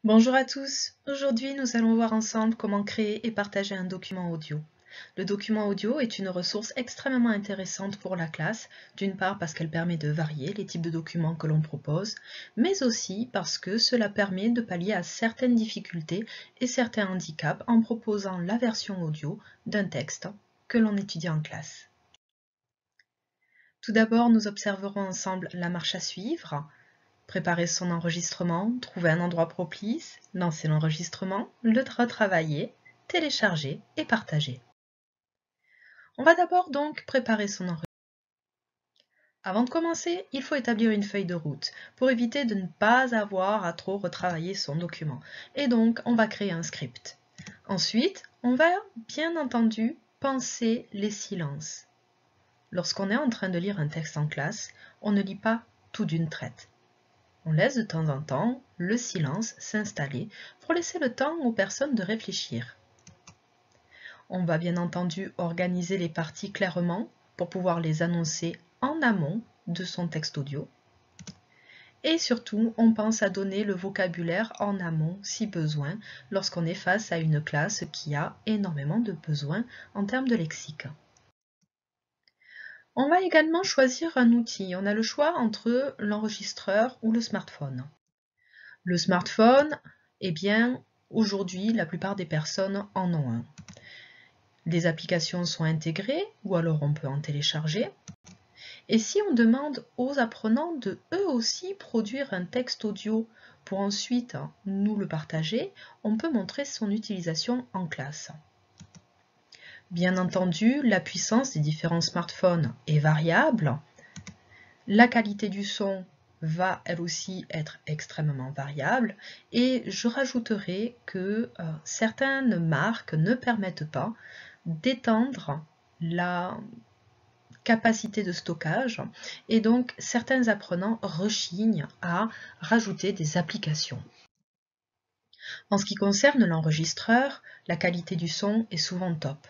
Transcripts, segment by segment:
Bonjour à tous, aujourd'hui nous allons voir ensemble comment créer et partager un document audio. Le document audio est une ressource extrêmement intéressante pour la classe, d'une part parce qu'elle permet de varier les types de documents que l'on propose, mais aussi parce que cela permet de pallier à certaines difficultés et certains handicaps en proposant la version audio d'un texte que l'on étudie en classe. Tout d'abord, nous observerons ensemble la marche à suivre. Préparer son enregistrement, trouver un endroit propice, lancer l'enregistrement, le retravailler, télécharger et partager. On va d'abord donc préparer son enregistrement. Avant de commencer, il faut établir une feuille de route pour éviter de ne pas avoir à trop retravailler son document. Et donc, on va créer un script. Ensuite, on va bien entendu penser les silences. Lorsqu'on est en train de lire un texte en classe, on ne lit pas tout d'une traite. On laisse de temps en temps le silence s'installer pour laisser le temps aux personnes de réfléchir. On va bien entendu organiser les parties clairement pour pouvoir les annoncer en amont de son texte audio. Et surtout, on pense à donner le vocabulaire en amont si besoin lorsqu'on est face à une classe qui a énormément de besoins en termes de lexique. On va également choisir un outil. On a le choix entre l'enregistreur ou le smartphone. Le smartphone, eh bien, aujourd'hui, la plupart des personnes en ont un. Des applications sont intégrées ou alors on peut en télécharger. Et si on demande aux apprenants de eux aussi produire un texte audio pour ensuite nous le partager, on peut montrer son utilisation en classe. Bien entendu, la puissance des différents smartphones est variable. La qualité du son va elle aussi être extrêmement variable et je rajouterai que certaines marques ne permettent pas d'étendre la capacité de stockage et donc certains apprenants rechignent à rajouter des applications. En ce qui concerne l'enregistreur, la qualité du son est souvent top.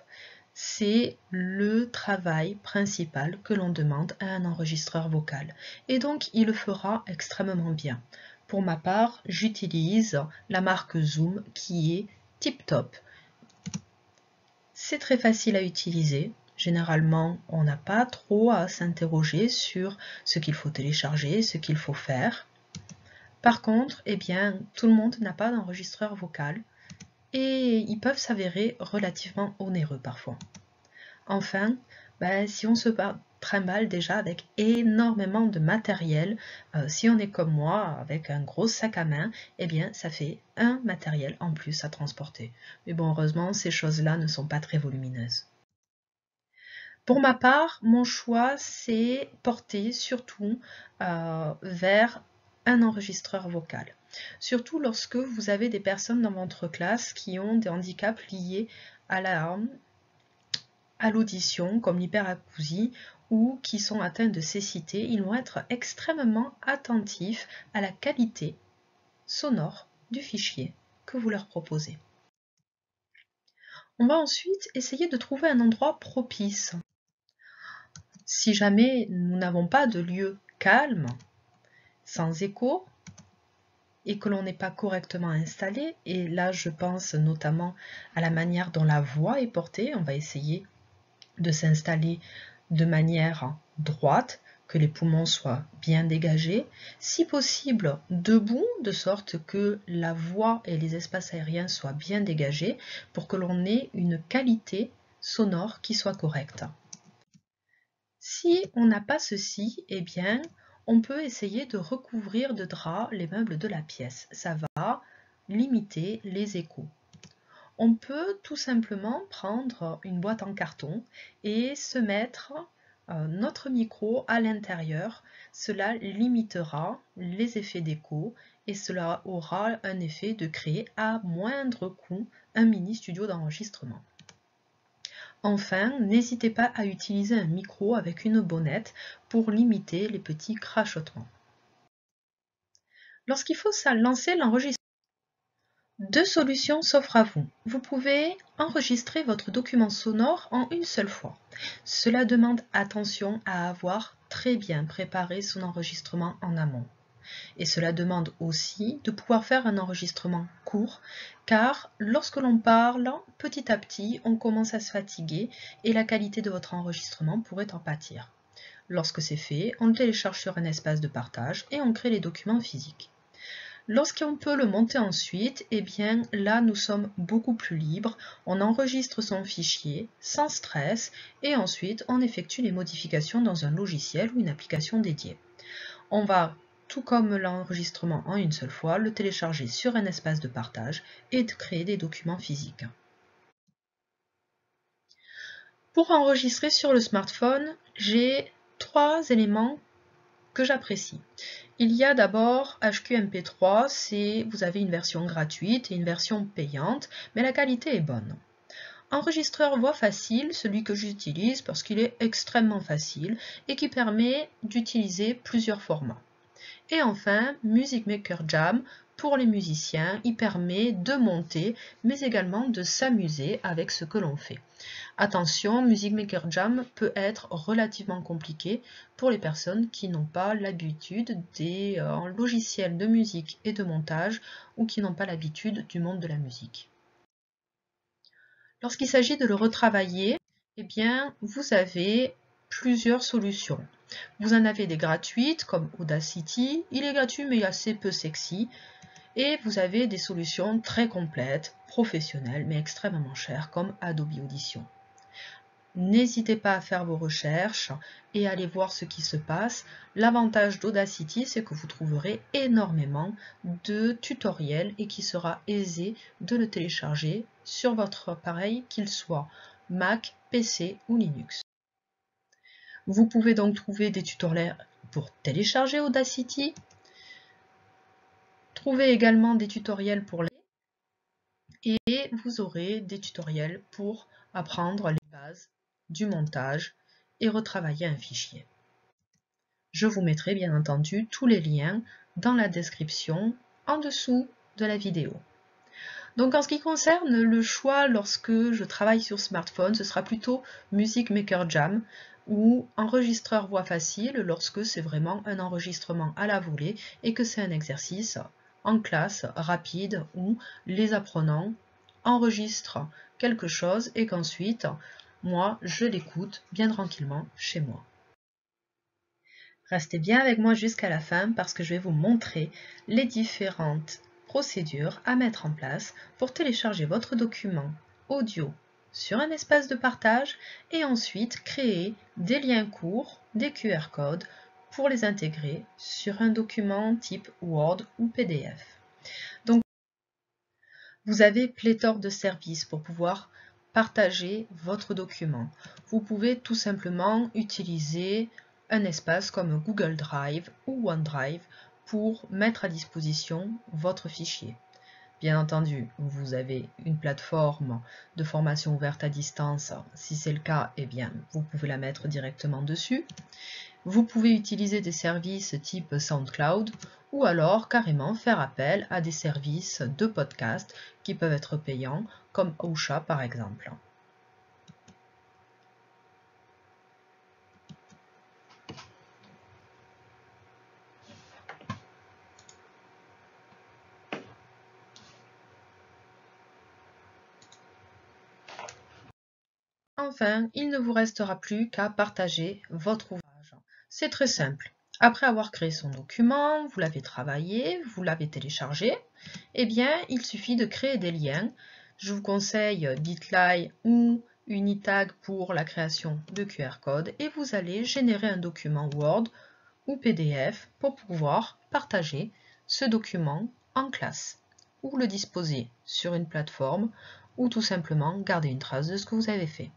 C'est le travail principal que l'on demande à un enregistreur vocal. Et donc, il le fera extrêmement bien. Pour ma part, j'utilise la marque Zoom qui est tip-top. C'est très facile à utiliser. Généralement, on n'a pas trop à s'interroger sur ce qu'il faut télécharger, ce qu'il faut faire. Par contre, eh bien, tout le monde n'a pas d'enregistreur vocal et ils peuvent s'avérer relativement onéreux parfois. Enfin, si on se trimballe déjà avec énormément de matériel, si on est comme moi avec un gros sac à main, eh bien ça fait un matériel en plus à transporter. Mais bon, heureusement, ces choses-là ne sont pas très volumineuses. Pour ma part, mon choix s'est porté surtout vers un enregistreur vocal. Surtout lorsque vous avez des personnes dans votre classe qui ont des handicaps liés à l'audition, comme l'hyperacousie, ou qui sont atteints de cécité, ils vont être extrêmement attentifs à la qualité sonore du fichier que vous leur proposez. On va ensuite essayer de trouver un endroit propice. Si jamais nous n'avons pas de lieu calme, sans écho, et que l'on n'est pas correctement installé, et là je pense notamment à la manière dont la voix est portée, on va essayer de s'installer de manière droite, que les poumons soient bien dégagés, si possible debout, de sorte que la voix et les espaces aériens soient bien dégagés pour que l'on ait une qualité sonore qui soit correcte. Si on n'a pas ceci, eh bien, on peut essayer de recouvrir de drap les meubles de la pièce. Ça va limiter les échos. On peut tout simplement prendre une boîte en carton et se mettre notre micro à l'intérieur. Cela limitera les effets d'écho et cela aura un effet de créer à moindre coût un mini studio d'enregistrement. Enfin, n'hésitez pas à utiliser un micro avec une bonnette pour limiter les petits crachotements. Lorsqu'il faut lancer l'enregistrement, deux solutions s'offrent à vous. Vous pouvez enregistrer votre document sonore en une seule fois. Cela demande attention à avoir très bien préparé son enregistrement en amont. Et cela demande aussi de pouvoir faire un enregistrement court, car lorsque l'on parle, petit à petit, on commence à se fatiguer et la qualité de votre enregistrement pourrait en pâtir. Lorsque c'est fait, on le télécharge sur un espace de partage et on crée les documents physiques. Lorsqu'on peut le monter ensuite, eh bien là nous sommes beaucoup plus libres, on enregistre son fichier sans stress et ensuite on effectue les modifications dans un logiciel ou une application dédiée. On va, tout comme l'enregistrement en une seule fois, le télécharger sur un espace de partage et créer des documents physiques. Pour enregistrer sur le smartphone, j'ai 3 éléments que j'apprécie. Il y a d'abord HQMP3, vous avez une version gratuite et une version payante, mais la qualité est bonne. Enregistreur voix facile, celui que j'utilise parce qu'il est extrêmement facile et qui permet d'utiliser plusieurs formats. Et enfin, Music Maker Jam, pour les musiciens, il permet de monter, mais également de s'amuser avec ce que l'on fait. Attention, Music Maker Jam peut être relativement compliqué pour les personnes qui n'ont pas l'habitude des logiciels de musique et de montage ou qui n'ont pas l'habitude du monde de la musique. Lorsqu'il s'agit de le retravailler, eh bien, vous avez plusieurs solutions. Vous en avez des gratuites comme Audacity, il est gratuit mais assez peu sexy. Et vous avez des solutions très complètes, professionnelles mais extrêmement chères comme Adobe Audition. N'hésitez pas à faire vos recherches et à aller voir ce qui se passe. L'avantage d'Audacity, c'est que vous trouverez énormément de tutoriels et qu'il sera aisé de le télécharger sur votre appareil, qu'il soit Mac, PC ou Linux. Vous pouvez donc trouver des tutoriels pour télécharger Audacity, trouver également des tutoriels pour et vous aurez des tutoriels pour apprendre les bases du montage et retravailler un fichier. Je vous mettrai bien entendu tous les liens dans la description en dessous de la vidéo. Donc en ce qui concerne le choix lorsque je travaille sur smartphone, ce sera plutôt Music Maker Jam ou enregistreur voix facile lorsque c'est vraiment un enregistrement à la volée et que c'est un exercice en classe rapide où les apprenants enregistrent quelque chose et qu'ensuite, moi, je l'écoute bien tranquillement chez moi. Restez bien avec moi jusqu'à la fin parce que je vais vous montrer les différentes procédures à mettre en place pour télécharger votre document audio sur un espace de partage et ensuite créer des liens courts, des QR codes pour les intégrer sur un document type Word ou PDF. Donc, vous avez pléthore de services pour pouvoir partager votre document. Vous pouvez tout simplement utiliser un espace comme Google Drive ou OneDrive pour mettre à disposition votre fichier. Bien entendu, vous avez une plateforme de formation ouverte à distance. Si c'est le cas, eh bien, vous pouvez la mettre directement dessus. Vous pouvez utiliser des services type SoundCloud ou alors carrément faire appel à des services de podcast qui peuvent être payants comme Ocha par exemple. Enfin, il ne vous restera plus qu'à partager votre ouvrage. C'est très simple. Après avoir créé son document, vous l'avez travaillé, vous l'avez téléchargé, eh bien, il suffit de créer des liens. Je vous conseille Bitly ou Unitag pour la création de QR code et vous allez générer un document Word ou PDF pour pouvoir partager ce document en classe ou le disposer sur une plateforme ou tout simplement garder une trace de ce que vous avez fait.